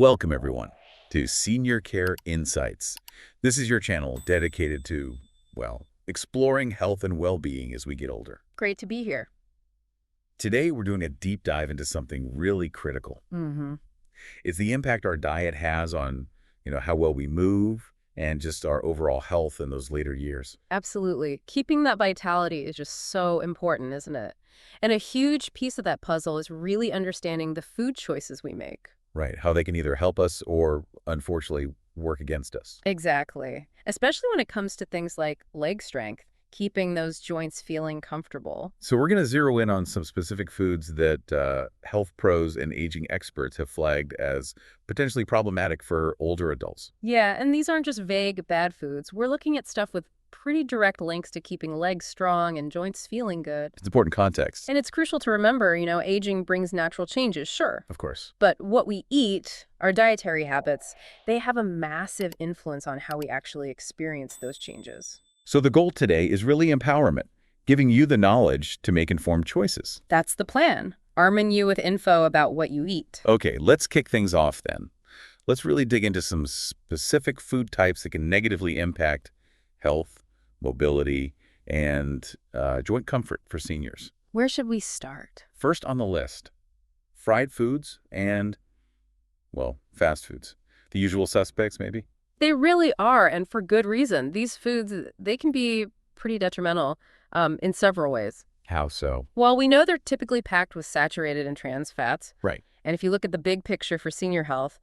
Welcome, everyone, to Senior Care Insights. This is your channel dedicated to, well, exploring health and well-being as we get older. Great to be here. Today, we're doing a deep dive into something really critical. It's the impact our diet has on, how well we move and just our overall health in those later years. Absolutely. Keeping that vitality is just so important, isn't it? And a huge piece of that puzzle is really understanding the food choices we make. Right, how they can either help us or, unfortunately, work against us. Exactly. Especially when it comes to things like leg strength, keeping those joints feeling comfortable. So we're going to zero in on some specific foods that health pros and aging experts have flagged as potentially problematic for older adults. Yeah, and these aren't just vague bad foods. We're looking at stuff with pretty direct links to keeping legs strong and joints feeling good. It's important context, And it's crucial to remember, aging brings natural changes, sure. of course. But what we eat, our dietary habits, they have a massive influence on how we actually experience those changes. So the goal today is really empowerment, giving you the knowledge to make informed choices. That's the plan, arming you with info about what you eat. Okay, let's kick things off then. Let's really dig into some specific food types that can negatively impact health, mobility, and joint comfort for seniors. Where should we start? First on the list, fried foods and, well, fast foods. The usual suspects, maybe? They really are, and for good reason. These foods, they can be pretty detrimental in several ways. How so? While we know they're typically packed with saturated and trans fats, Right. and if you look at the big picture for senior health,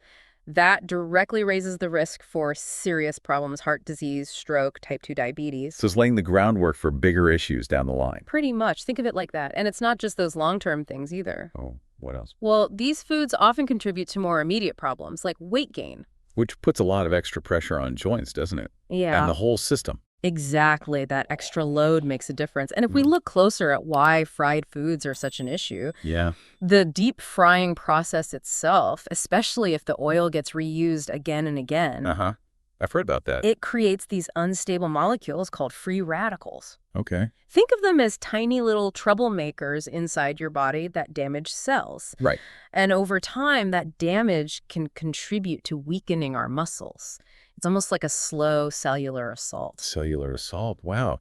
that directly raises the risk for serious problems, heart disease, stroke, type 2 diabetes. So it's laying the groundwork for bigger issues down the line. Pretty much. Think of it like that. And it's not just those long-term things either. Oh, what else? Well, these foods often contribute to more immediate problems, like weight gain. Which puts a lot of extra pressure on joints, doesn't it? Yeah. And the whole system. Exactly. That extra load makes a difference. And if we look closer at why fried foods are such an issue, Yeah. the deep frying process itself, especially if the oil gets reused again and again, Uh-huh. I've heard about that. it creates these unstable molecules called free radicals. Okay. Think of them as tiny little troublemakers inside your body that damage cells. Right. And over time, that damage can contribute to weakening our muscles. It's almost like a slow cellular assault. Cellular assault. Wow.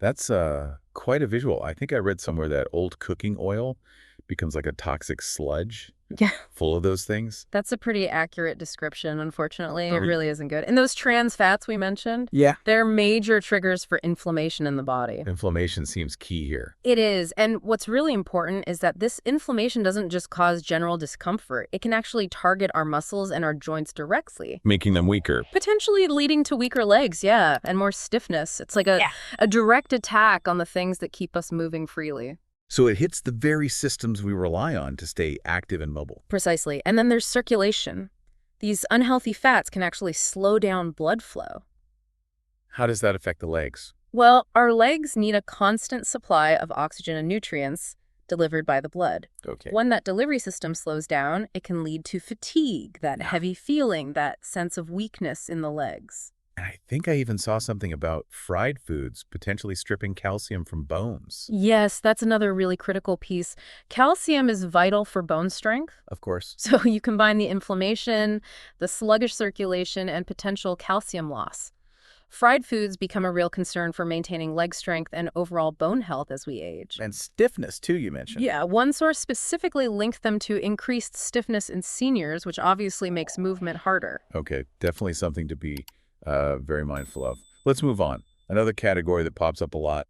That's quite a visual. I think I read somewhere that old cooking oil becomes like a toxic sludge Yeah. full of those things. That's a pretty accurate description, unfortunately. It Oh, really isn't good. And those trans fats we mentioned, Yeah. they're major triggers for inflammation in the body. Inflammation seems key here. It is. And what's really important is that this inflammation doesn't just cause general discomfort. It can actually target our muscles and our joints directly, Making them weaker. potentially leading to weaker legs, yeah, and more stiffness. It's like a direct attack on the things that keep us moving freely. So it hits the very systems we rely on to stay active and mobile. Precisely. And then there's circulation. These unhealthy fats can actually slow down blood flow. How does that affect the legs? Well, our legs need a constant supply of oxygen and nutrients delivered by the blood. Okay. When that delivery system slows down, it can lead to fatigue, that heavy feeling, that sense of weakness in the legs. And I think I even saw something about fried foods potentially stripping calcium from bones. Yes, that's another really critical piece. Calcium is vital for bone strength. Of course. So you combine the inflammation, the sluggish circulation, and potential calcium loss. Fried foods become a real concern for maintaining leg strength and overall bone health as we age. And stiffness, too, you mentioned. Yeah, one source specifically linked them to increased stiffness in seniors, which obviously makes movement harder. Okay, definitely something to be very mindful of. Let's move on. Another category that pops up a lot,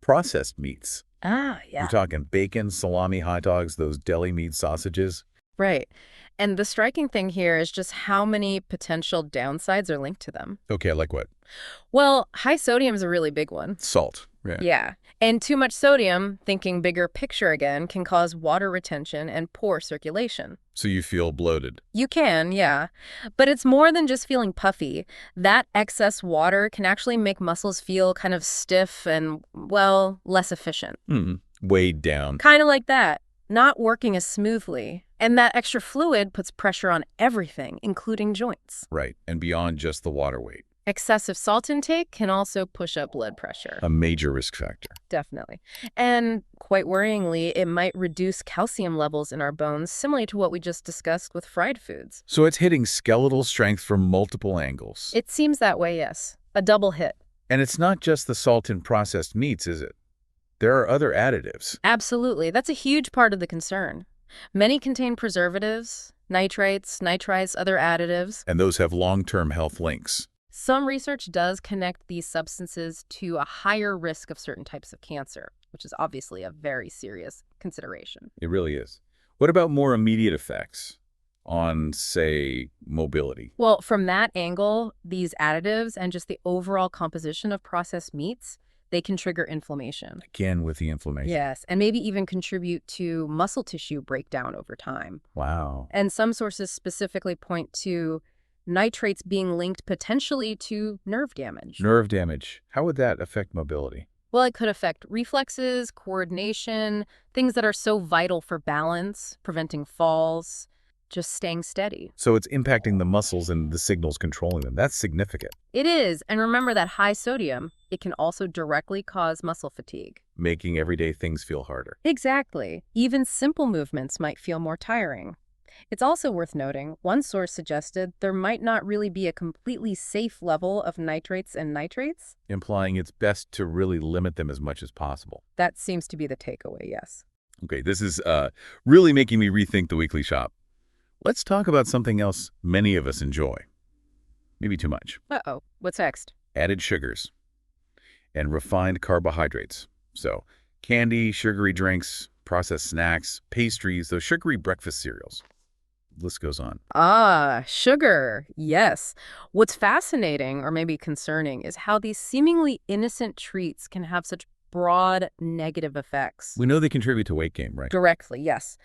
processed meats. Ah, yeah. You're talking bacon, salami, hot dogs, those deli meat sausages. Right. And the striking thing here is just how many potential downsides are linked to them. Okay, like what? Well, high sodium is a really big one. Salt. Yeah. Yeah. And too much sodium, thinking bigger picture again, can cause water retention and poor circulation. So you feel bloated. You can, yeah. But it's more than just feeling puffy. That excess water can actually make muscles feel kind of stiff and, well, less efficient. Weighed down. Kind of like that. Not working as smoothly. And that extra fluid puts pressure on everything, including joints. Right, and beyond just the water weight. Excessive salt intake can also push up blood pressure. A major risk factor. Definitely. And quite worryingly, it might reduce calcium levels in our bones, similar to what we just discussed with fried foods. So it's hitting skeletal strength from multiple angles. It seems that way, yes. A double hit. And it's not just the salt in processed meats, is it? There are other additives. Absolutely. That's a huge part of the concern. Many contain preservatives, nitrates, nitrites, other additives. And those have long-term health links. Some research does connect these substances to a higher risk of certain types of cancer, which is obviously a very serious consideration. It really is. What about more immediate effects on, say, mobility? Well, from that angle, these additives and just the overall composition of processed meats, they can trigger inflammation. Again, with the inflammation. Yes, and maybe even contribute to muscle tissue breakdown over time. Wow. And some sources specifically point to nitrates being linked potentially to nerve damage. Nerve damage. How would that affect mobility? Well, it could affect reflexes, coordination, things that are so vital for balance, preventing falls, just staying steady. So it's impacting the muscles and the signals controlling them. That's significant. It is, and remember that high sodium, it can also directly cause muscle fatigue. Making everyday things feel harder. Exactly. Even simple movements might feel more tiring. It's also worth noting, one source suggested there might not really be a completely safe level of nitrates and nitrates. Implying it's best to really limit them as much as possible. That seems to be the takeaway, yes. Okay, this is really making me rethink the weekly shop. Let's talk about something else many of us enjoy. Maybe too much. Uh-oh, what's next? Added sugars and refined carbohydrates. So candy, sugary drinks, processed snacks, pastries, those sugary breakfast cereals. List goes on. Ah, sugar. Yes. What's fascinating, or maybe concerning, is how these seemingly innocent treats can have such broad negative effects. We know they contribute to weight gain, right? Directly, yes.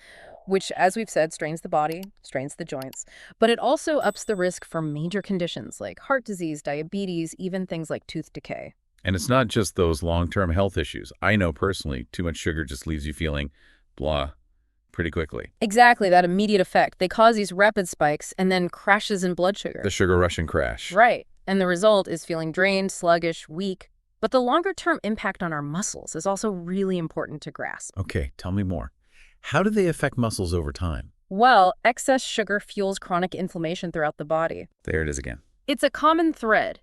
Which, as we've said, strains the body, strains the joints. But it also ups the risk for major conditions like heart disease, diabetes, even things like tooth decay. And it's not just those long-term health issues. I know personally, too much sugar just leaves you feeling blah pretty quickly. Exactly, that immediate effect. They cause these rapid spikes and then crashes in blood sugar. The sugar rush and crash. Right. And the result is feeling drained, sluggish, weak. But the longer-term impact on our muscles is also really important to grasp. Okay, tell me more. How do they affect muscles over time? Well, excess sugar fuels chronic inflammation throughout the body. There it is again. It's a common thread.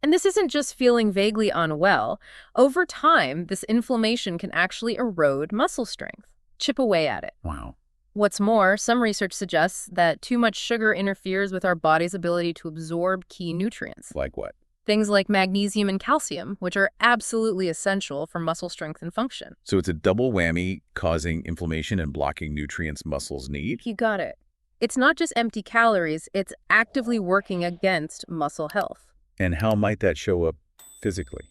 And this isn't just feeling vaguely unwell. Over time, this inflammation can actually erode muscle strength, chip away at it. Wow. What's more, some research suggests that too much sugar interferes with our body's ability to absorb key nutrients. Like what? Things like magnesium and calcium, which are absolutely essential for muscle strength and function. So it's a double whammy, causing inflammation and blocking nutrients muscles need? You got it. It's not just empty calories, it's actively working against muscle health. And how might that show up physically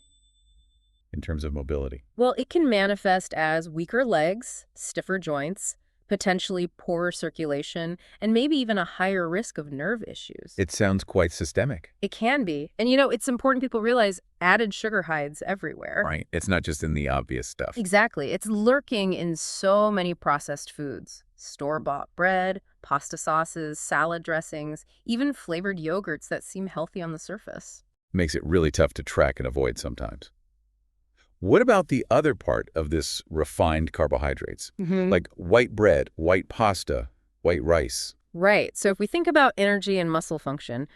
in terms of mobility? Well, it can manifest as weaker legs, stiffer joints, potentially poorer circulation, and maybe even a higher risk of nerve issues. It sounds quite systemic. It can be. And it's important people realize added sugar hides everywhere. Right. It's not just in the obvious stuff. Exactly. It's lurking in so many processed foods. Store-bought bread, pasta sauces, salad dressings, even flavored yogurts that seem healthy on the surface. Makes it really tough to track and avoid sometimes. What about the other part of this refined carbohydrates? Like white bread, white pasta, white rice? Right. So if we think about energy and muscle function,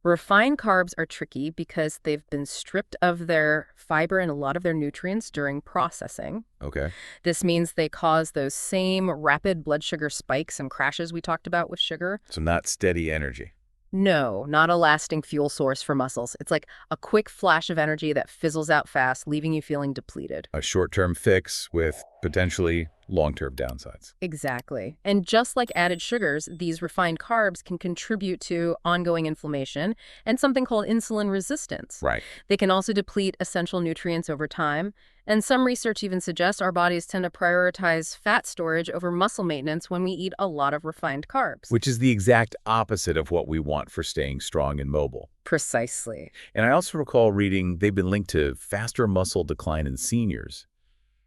refined carbs are tricky because they've been stripped of their fiber and a lot of their nutrients during processing. Okay. This means they cause those same rapid blood sugar spikes and crashes we talked about with sugar. So not steady energy. No, not a lasting fuel source for muscles. It's like a quick flash of energy that fizzles out fast, leaving you feeling depleted. A short-term fix with potentially long-term downsides. Exactly. And just like added sugars, these refined carbs can contribute to ongoing inflammation and something called insulin resistance. Right. They can also deplete essential nutrients over time. And some research even suggests our bodies tend to prioritize fat storage over muscle maintenance when we eat a lot of refined carbs. Which is the exact opposite of what we want for staying strong and mobile. Precisely. And I also recall reading they've been linked to faster muscle decline in seniors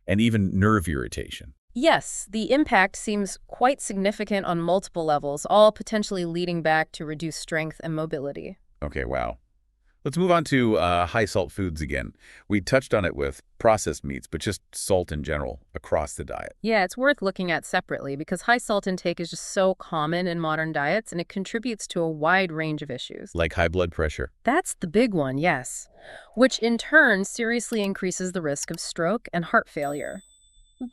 and even nerve irritation. Yes, the impact seems quite significant on multiple levels, all potentially leading back to reduced strength and mobility. Okay, wow. Let's move on to high-salt foods again. We touched on it with processed meats, but just salt in general across the diet. Yeah, it's worth looking at separately because high salt intake is just so common in modern diets and it contributes to a wide range of issues. Like high blood pressure. That's the big one, yes, which in turn seriously increases the risk of stroke and heart failure.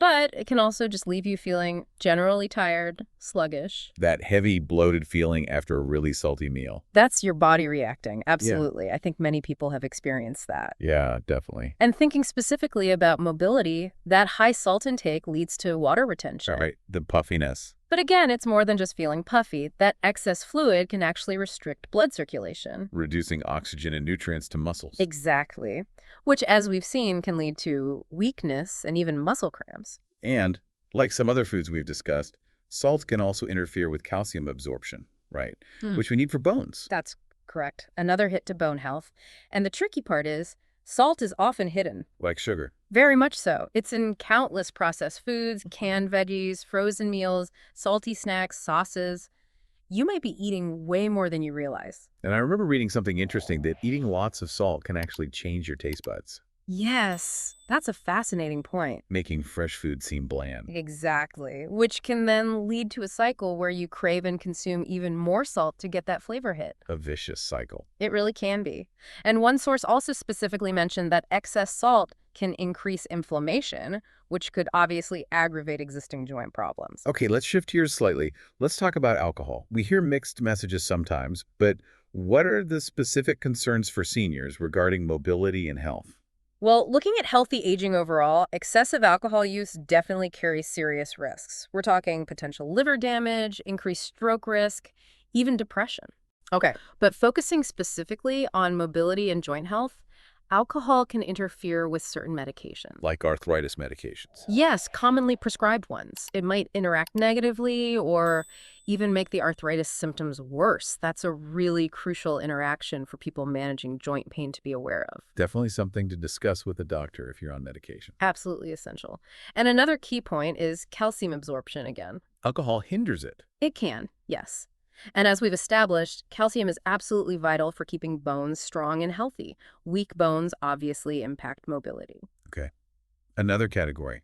But it can also just leave you feeling generally tired, sluggish. That heavy, bloated feeling after a really salty meal. That's your body reacting, Yeah. absolutely. I think many people have experienced that. Yeah, definitely. And thinking specifically about mobility, that high salt intake leads to water retention. All right, the puffiness. But again, it's more than just feeling puffy. That excess fluid can actually restrict blood circulation. Reducing oxygen and nutrients to muscles. Exactly. Which, as we've seen, can lead to weakness and even muscle cramps. And, like some other foods we've discussed, salt can also interfere with calcium absorption, right? Which we need for bones. That's correct. Another hit to bone health. And the tricky part is, salt is often hidden. Like sugar. Very much so. It's in countless processed foods, canned veggies, frozen meals, salty snacks, sauces. You might be eating way more than you realize. And I remember reading something interesting that eating lots of salt can actually change your taste buds, Yes, that's a fascinating point. making fresh food seem bland. Exactly. Which can then lead to a cycle where you crave and consume even more salt to get that flavor hit. A vicious cycle. It really can be. And one source also specifically mentioned that excess salt can increase inflammation, which could obviously aggravate existing joint problems. Okay, let's shift gears slightly. Let's talk about alcohol. We hear mixed messages sometimes, but what are the specific concerns for seniors regarding mobility and health? Well, looking at healthy aging overall, excessive alcohol use definitely carries serious risks. We're talking potential liver damage, increased stroke risk, even depression. Okay. But focusing specifically on mobility and joint health, alcohol can interfere with certain medications. Like arthritis medications. Yes, commonly prescribed ones. It might interact negatively or even make the arthritis symptoms worse. That's a really crucial interaction for people managing joint pain to be aware of. Definitely something to discuss with a doctor if you're on medication. Absolutely essential. And another key point is calcium absorption again. Alcohol hinders it. It can, yes. And as we've established, calcium is absolutely vital for keeping bones strong and healthy. Weak bones obviously impact mobility. Okay. Another category.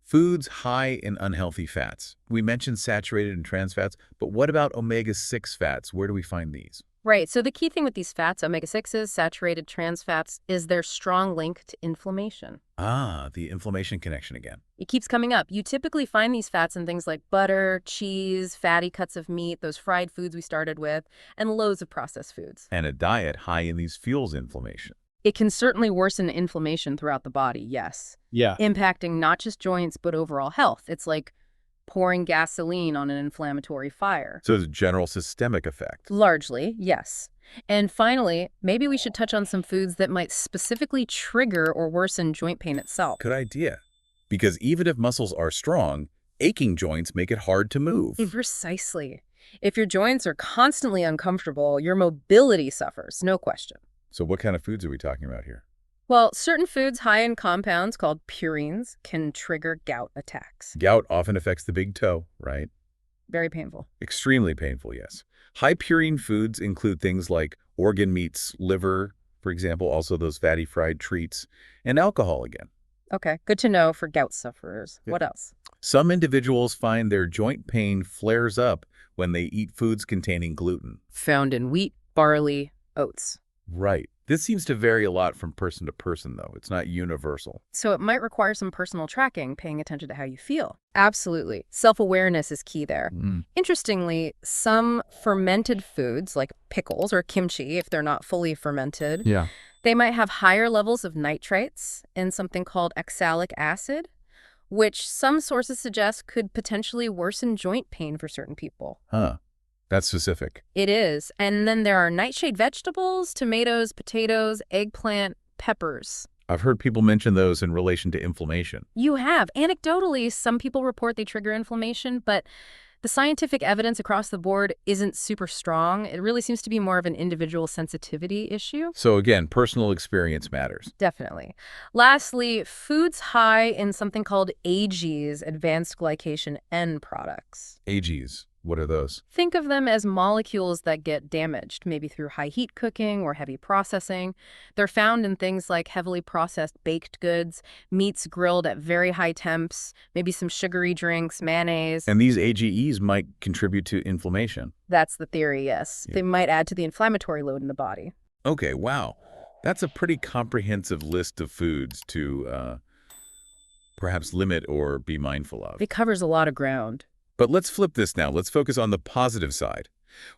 Foods high in unhealthy fats. We mentioned saturated and trans fats, but what about omega-6 fats? Where do we find these? Right, so the key thing with these fats, omega-6s, saturated trans fats, is their strong link to inflammation. Ah, the inflammation connection again. It keeps coming up. You typically find these fats in things like butter, cheese, fatty cuts of meat, those fried foods we started with, and loads of processed foods. And a diet high in these fuels inflammation. It can certainly worsen inflammation throughout the body, yes. Yeah. Impacting not just joints, but overall health. It's like pouring gasoline on an inflammatory fire. So there's a general systemic effect. Largely, yes. And finally, maybe we should touch on some foods that might specifically trigger or worsen joint pain itself. Good idea. Because even if muscles are strong, aching joints make it hard to move. Precisely. If your joints are constantly uncomfortable, your mobility suffers, no question. So what kind of foods are we talking about here? Well, certain foods high in compounds called purines can trigger gout attacks. Gout often affects the big toe, right? Very painful. Extremely painful, yes. High purine foods include things like organ meats, liver, for example, also those fatty fried treats, and alcohol again. Okay, good to know for gout sufferers. Yeah. What else? Some individuals find their joint pain flares up when they eat foods containing gluten. Found in wheat, barley, oats. Right. This seems to vary a lot from person to person, though. It's not universal. So it might require some personal tracking, paying attention to how you feel. Absolutely. Self-awareness is key there. Interestingly, some fermented foods like pickles or kimchi, if they're not fully fermented, Yeah. they might have higher levels of nitrates and something called oxalic acid, which some sources suggest could potentially worsen joint pain for certain people. Huh. That's specific. It is. And then there are nightshade vegetables, tomatoes, potatoes, eggplant, peppers. I've heard people mention those in relation to inflammation. You have. Anecdotally, some people report they trigger inflammation, but the scientific evidence across the board isn't super strong. It really seems to be more of an individual sensitivity issue. So again, personal experience matters. Definitely. Lastly, foods high in something called AGs, advanced glycation end products. AGs. What are those? Think of them as molecules that get damaged, maybe through high heat cooking or heavy processing. They're found in things like heavily processed baked goods, meats grilled at very high temps, maybe some sugary drinks, mayonnaise. And these AGEs might contribute to inflammation. That's the theory, yes. Yeah. They might add to the inflammatory load in the body. Okay, wow. That's a pretty comprehensive list of foods to perhaps limit or be mindful of. It covers a lot of ground. But let's flip this now. Let's focus on the positive side.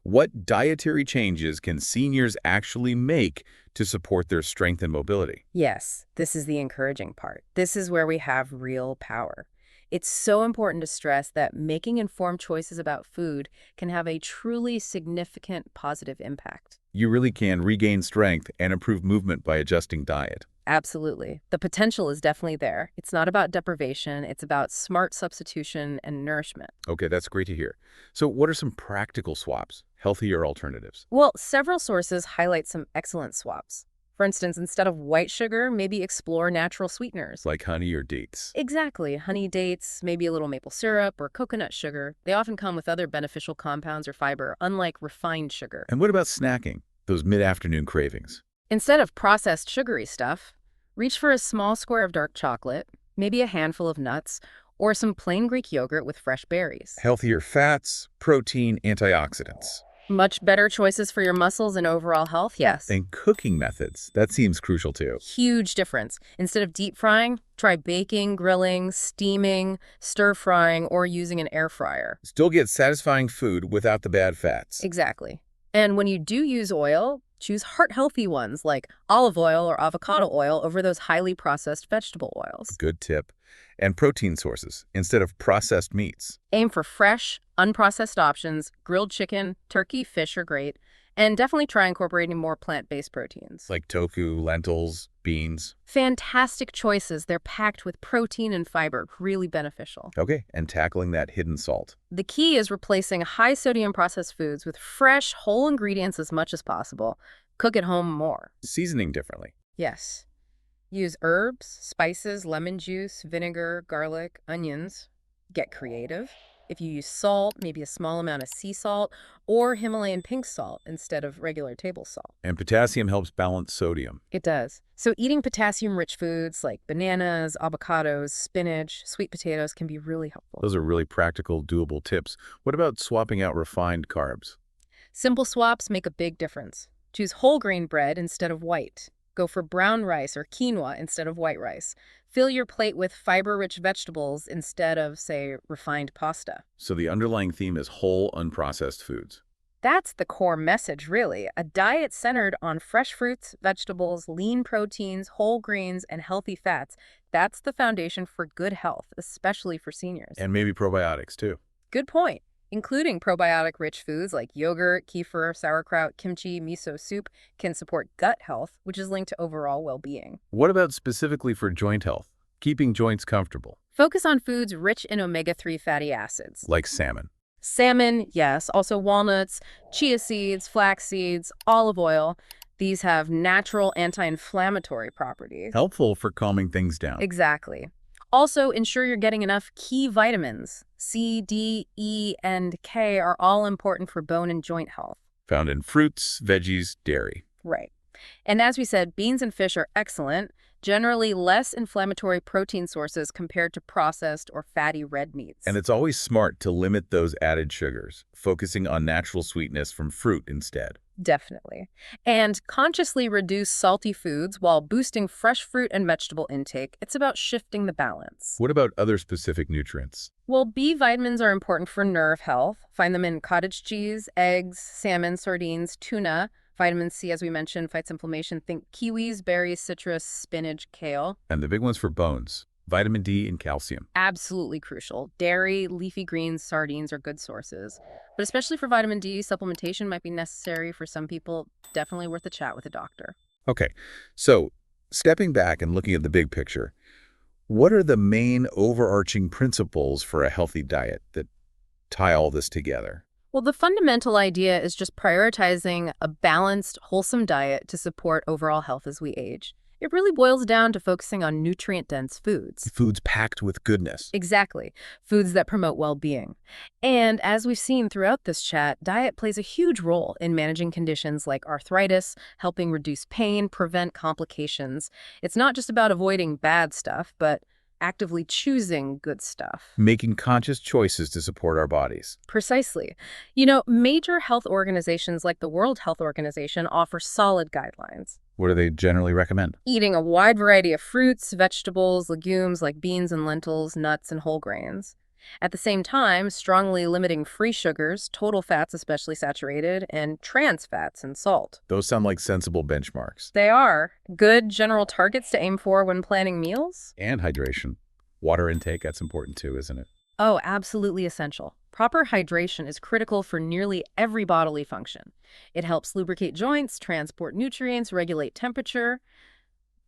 What dietary changes can seniors actually make to support their strength and mobility? Yes, this is the encouraging part. This is where we have real power. It's so important to stress that making informed choices about food can have a truly significant positive impact. You really can regain strength and improve movement by adjusting diet. Absolutely. The potential is definitely there. It's not about deprivation, it's about smart substitution and nourishment. Okay, that's great to hear. So what are some practical swaps, healthier alternatives? Well, several sources highlight some excellent swaps. For instance, instead of white sugar, maybe explore natural sweeteners. Like honey or dates? Exactly. Honey dates, maybe a little maple syrup or coconut sugar. They often come with other beneficial compounds or fiber, unlike refined sugar. And what about snacking, those mid-afternoon cravings? Instead of processed sugary stuff, reach for a small square of dark chocolate, maybe a handful of nuts, or some plain Greek yogurt with fresh berries. Healthier fats, protein, antioxidants. Much better choices for your muscles and overall health, yes. And cooking methods, that seems crucial too. Huge difference. Instead of deep frying, try baking, grilling, steaming, stir frying, or using an air fryer. Still get satisfying food without the bad fats. Exactly. And when you do use oil, choose heart-healthy ones like olive oil or avocado oil over those highly processed vegetable oils. Good tip. And protein sources instead of processed meats. Aim for fresh, unprocessed options. Grilled chicken, turkey, fish are great. And definitely try incorporating more plant-based proteins. Like tofu, lentils, beans. Fantastic choices. They're packed with protein and fiber, really beneficial. Okay, and tackling that hidden salt. The key is replacing high-sodium processed foods with fresh, whole ingredients as much as possible. Cook at home more. Seasoning differently. Yes. Use herbs, spices, lemon juice, vinegar, garlic, onions. Get creative. If you use salt, maybe a small amount of sea salt or Himalayan pink salt instead of regular table salt. And potassium helps balance sodium. It does. So eating potassium-rich foods like bananas, avocados, spinach, sweet potatoes can be really helpful. Those are really practical, doable tips. What about swapping out refined carbs? Simple swaps make a big difference. Choose whole grain bread instead of white. Go for brown rice or quinoa instead of white rice. Fill your plate with fiber-rich vegetables instead of, say, refined pasta. So the underlying theme is whole, unprocessed foods. That's the core message, really. A diet centered on fresh fruits, vegetables, lean proteins, whole grains, and healthy fats. That's the foundation for good health, especially for seniors. And maybe probiotics, too. Good point. Including probiotic-rich foods like yogurt, kefir, sauerkraut, kimchi, miso soup can support gut health, which is linked to overall well-being. What about specifically for joint health? Keeping joints comfortable. Focus on foods rich in omega-3 fatty acids. Like salmon. Salmon, yes. Also walnuts, chia seeds, flax seeds, olive oil. These have natural anti-inflammatory properties. Helpful for calming things down. Exactly. Also, ensure you're getting enough key vitamins. C, D, E, and K are all important for bone and joint health. Found in fruits, veggies, dairy. Right. And as we said, beans and fish are excellent, generally less inflammatory protein sources compared to processed or fatty red meats. And it's always smart to limit those added sugars, focusing on natural sweetness from fruit instead. Definitely. And consciously reduce salty foods while boosting fresh fruit and vegetable intake. It's about shifting the balance. What about other specific nutrients? Well, B vitamins are important for nerve health. Find them in cottage cheese, eggs, salmon, sardines, tuna. Vitamin C, as we mentioned, fights inflammation. Think kiwis, berries, citrus, spinach, kale. And the big ones for bones, vitamin D and calcium. Absolutely crucial. Dairy, leafy greens, sardines are good sources. But especially for vitamin D, supplementation might be necessary for some people. Definitely worth a chat with a doctor. Okay, so stepping back and looking at the big picture, what are the main overarching principles for a healthy diet that tie all this together? Well, the fundamental idea is just prioritizing a balanced, wholesome diet to support overall health as we age. It really boils down to focusing on nutrient-dense foods. Foods packed with goodness. Exactly. Foods that promote well-being. And as we've seen throughout this chat, diet plays a huge role in managing conditions like arthritis, helping reduce pain, prevent complications. It's not just about avoiding bad stuff, but actively choosing good stuff. Making conscious choices to support our bodies. Precisely. Major health organizations like the World Health Organization offer solid guidelines. What do they generally recommend? Eating a wide variety of fruits, vegetables, legumes like beans and lentils, nuts and whole grains. At the same time, strongly limiting free sugars, total fats, especially saturated, and trans fats and salt. Those sound like sensible benchmarks. They are good general targets to aim for when planning meals. And hydration. Water intake, that's important too, isn't it? Oh, absolutely essential. Proper hydration is critical for nearly every bodily function. It helps lubricate joints, transport nutrients, regulate temperature.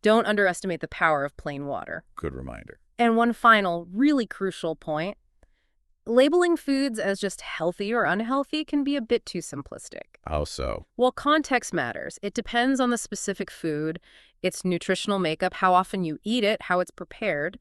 Don't underestimate the power of plain water. Good reminder. And one final, really crucial point. Labeling foods as just healthy or unhealthy can be a bit too simplistic. How so? Well, context matters. It depends on the specific food, its nutritional makeup, how often you eat it, how it's prepared.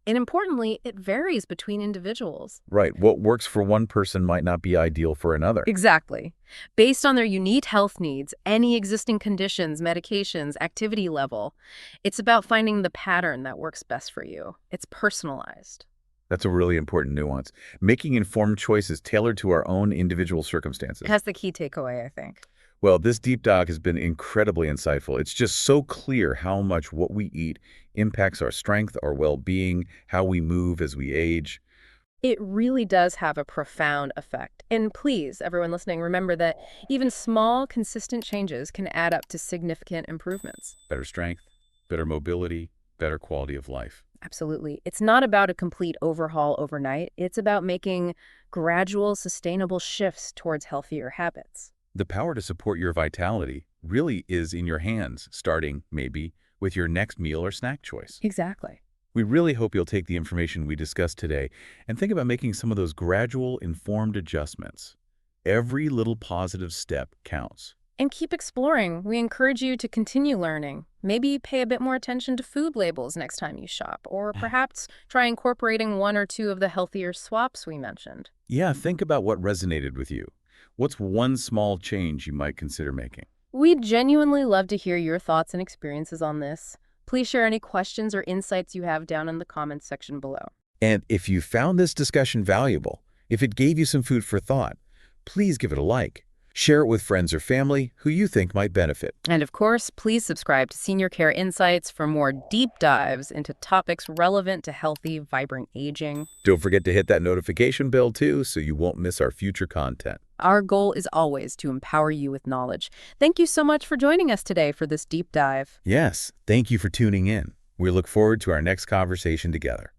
And importantly, it varies between individuals. Right. What works for one person might not be ideal for another. Exactly. Based on their unique health needs, any existing conditions, medications, activity level, it's about finding the pattern that works best for you. It's personalized. That's a really important nuance. Making informed choices tailored to our own individual circumstances. That's the key takeaway, I think. Well, this deep dive has been incredibly insightful. It's just so clear how much what we eat impacts our strength, our well-being, how we move as we age. It really does have a profound effect. And please, everyone listening, remember that even small, consistent changes can add up to significant improvements. Better strength, better mobility, better quality of life. Absolutely. It's not about a complete overhaul overnight. It's about making gradual, sustainable shifts towards healthier habits. The power to support your vitality really is in your hands, starting, maybe, with your next meal or snack choice. Exactly. We really hope you'll take the information we discussed today and think about making some of those gradual, informed adjustments. Every little positive step counts. And keep exploring. We encourage you to continue learning. Maybe pay a bit more attention to food labels next time you shop, or perhaps try incorporating one or two of the healthier swaps we mentioned. Yeah, think about what resonated with you. What's one small change you might consider making? We'd genuinely love to hear your thoughts and experiences on this. Please share any questions or insights you have down in the comments section below. And if you found this discussion valuable, if it gave you some food for thought, please give it a like. Share it with friends or family who you think might benefit. And of course, please subscribe to Senior Care Insights for more deep dives into topics relevant to healthy, vibrant aging. Don't forget to hit that notification bell too so you won't miss our future content. Our goal is always to empower you with knowledge. Thank you so much for joining us today for this deep dive. Yes, thank you for tuning in. We look forward to our next conversation together.